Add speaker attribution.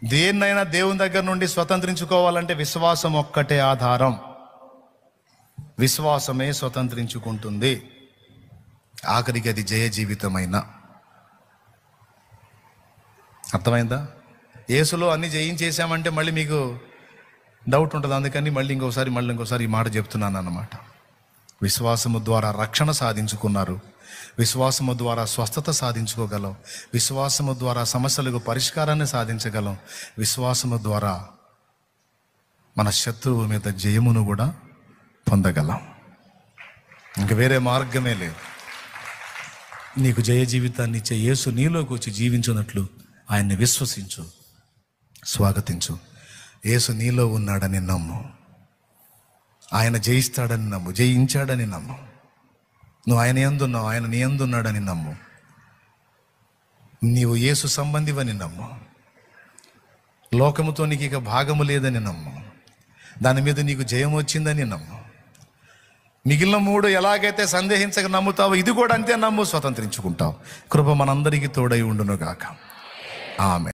Speaker 1: దేన్నైనా దేవుని దగ్గర నుండి స్వతంత్రించుకోవాలంటే విశ్వాసం ఒక్కటే ఆధారం. విశ్వాసమే స్వతంత్రించుకుంటుంది. ఆఖరికి అది జయ జీవితమైన. అర్థమైందా? యేసులో అన్ని జయించేసామంటే మళ్ళీ మీకు డౌట్ ఉంటుంది. అందుకని మళ్ళీ ఇంకోసారి ఈ మాట చెప్తున్నాను అన్నమాట. విశ్వాసము ద్వారా రక్షణ సాధించుకున్నారు. విశ్వాసము ద్వారా స్వస్థత సాధించుకోగలం. విశ్వాసము ద్వారా సమస్యలకు పరిష్కారాన్ని సాధించగలం. విశ్వాసము ద్వారా మన శత్రువు మీద జయమును కూడా పొందగలం. ఇంక వేరే మార్గమే లేదు. నీకు జయ జీవితాన్ని ఇచ్చే యేసు నీలోకి వచ్చి జీవించున్నట్లు ఆయన్ని విశ్వసించు, స్వాగతించు. యేసు నీలో ఉన్నాడని నమ్ము. ఆయన జయిస్తాడని నమ్ము, జయించాడని నమ్ము. నువ్వు ఆయన యందున్నావు, ఆయన నీ యందున్నాడని నమ్ము. నీవు యేసు సంబంధివని నమ్ము. లోకముతో నీకు ఇక భాగము లేదని నమ్ము. దాని మీద నీకు జయం వచ్చిందని నమ్ము. మిగిలిన మూడు ఎలాగైతే సందేహించక నమ్ముతావో ఇది కూడా అంతే నమ్ము, స్వతంత్రించుకుంటావు. కృప మనందరికీ తోడై ఉండును గాక. ఆమెన్.